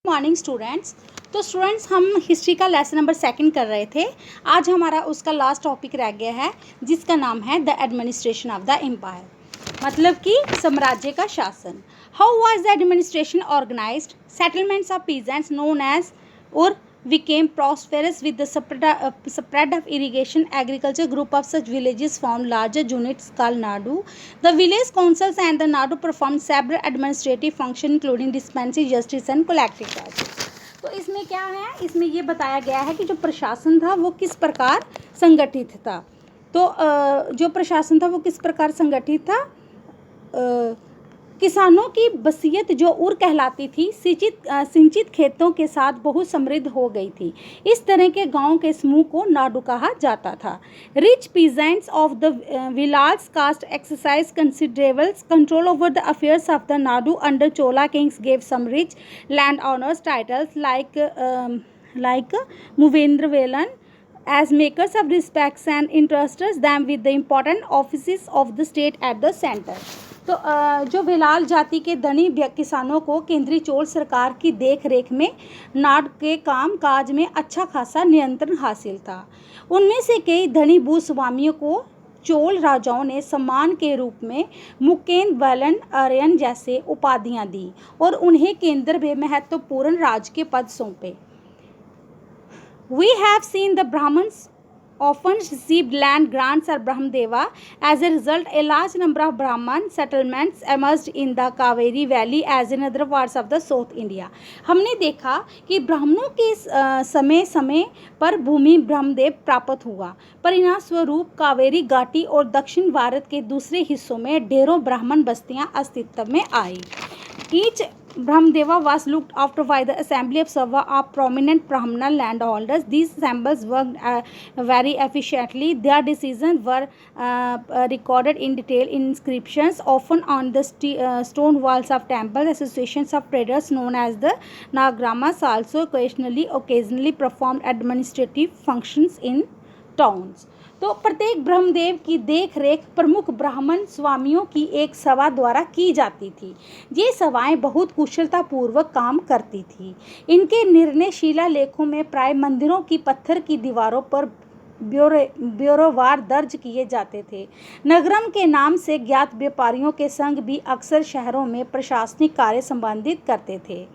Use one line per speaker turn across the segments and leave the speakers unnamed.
Morning students. तो students हम history का लेसन नंबर 2 कर रहे थे। आज हमारा उसका लास्ट टॉपिक रह गया है जिसका नाम है the administration of the empire, मतलब कि साम्राज्य का शासन। How was the administration organised? Settlements of peasants known as ur became prosperous with the spread of irrigation agriculture. Group of such villages formed larger units called Nadu. The village councils and the Nadu performed several administrative functions including dispensing justice and collecting taxes. तो इसमें क्या है, इसमें ये बताया गया है कि जो प्रशासन था वो किस प्रकार संगठित था। तो जो प्रशासन था वो किस प्रकार संगठित था। किसानों की बसियत जो उर कहलाती थी सिंचित खेतों के साथ बहुत समृद्ध हो गई थी। इस तरह के गांव के समूह को नाडू कहा जाता था। Rich peasants of the Vellala caste exercise considerable control over the affairs of the nadu under Chola kings gave some rich landowners titles like Muvendravelan as makers of respects and entrusted them with the important offices of the state at the center. तो जो वेलाल जाति के धनी किसानों को केंद्रीय चोल सरकार की देख रेख में नाड के काम काज में अच्छा खासा नियंत्रण हासिल था। उनमें से कई धनी भूस्वामियों को चोल राजाओं ने सम्मान के रूप में मुकेंद वलन आर्यन जैसे उपाधियां दी और उन्हें केंद्र में महत्वपूर्ण राजकीय पद सौंपे। We have seen the Brahmins often received land grants or Brahmadeva. As a result, a large number of Brahman settlements emerged in the Kaveri Valley as in other parts of the South India. हमने देखा कि ब्राह्मणों के समय समय पर भूमि ब्रह्मदेव प्राप्त हुआ। परिणाम स्वरूप कावेरी घाटी और दक्षिण भारत के दूसरे हिस्सों में ढेरों ब्राह्मण बस्तियां अस्तित्व में आई। Each Brahmadeva was looked after by the assembly of Sabha of prominent Brahmana landholders. These assemblies worked very efficiently. Their decisions were recorded in detail in inscriptions, often on the stone walls of temples. Associations of traders known as the Nagramas also occasionally performed administrative functions in towns. तो प्रत्येक ब्रह्मदेव की देख रेख प्रमुख ब्राह्मण स्वामियों की एक सभा द्वारा की जाती थी। ये सभाएं बहुत कुशलतापूर्वक काम करती थी। इनके निर्णय शिलालेखों में प्राय मंदिरों की पत्थर की दीवारों पर ब्योरोवार दर्ज किए जाते थे। नगरम के नाम से ज्ञात व्यापारियों के संघ भी अक्सर शहरों में प्रशासनिक कार्य संबंधित करते थे।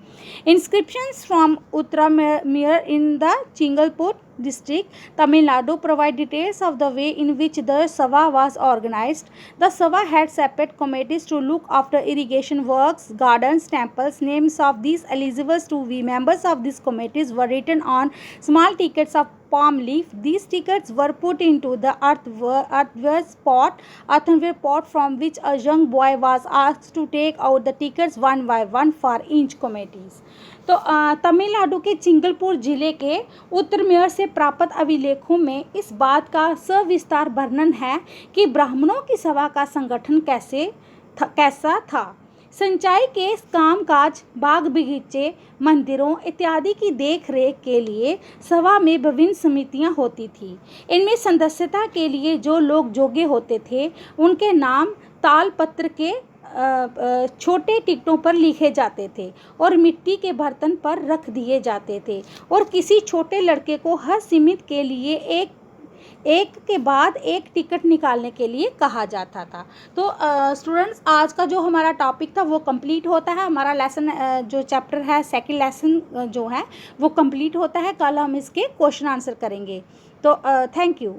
Inscriptions from Uttaramayur in the Chingalpur district, Tamil Nadu provide details of the way in which the Sabha was organized. The Sabha had separate committees to look after irrigation works, gardens, temples. Names of these eligible to be members of these committees were written on small tickets of palm leaf. These tickets were put into the earthenware pot from which a young boy was asked to take out the tickets one by one for each committees. तो तमिलनाडु के चिंगलपुर जिले के उत्तरमेयर से प्राप्त अभिलेखों में इस बात का सविस्तार वर्णन है कि ब्राह्मणों की सभा का संगठन कैसा था। सिंचाई के कामकाज, बाग बगीचे, मंदिरों इत्यादि की देख रेख के लिए सभा में विभिन्न समितियां होती थी। इनमें सदस्यता के लिए जो लोग योग्य होते थे उनके नाम तालपत्र के छोटे टिकटों पर लिखे जाते थे और मिट्टी के बर्तन पर रख दिए जाते थे और किसी छोटे लड़के को हर सीमित के लिए एक के बाद एक टिकट निकालने के लिए कहा जाता था। तो स्टूडेंट्स आज का जो हमारा टॉपिक था वो कंप्लीट होता है। हमारा लेसन जो चैप्टर है 2nd लेसन जो है वो कंप्लीट होता है। कल हम इसके क्वेश्चन आंसर करेंगे। तो थैंक यू।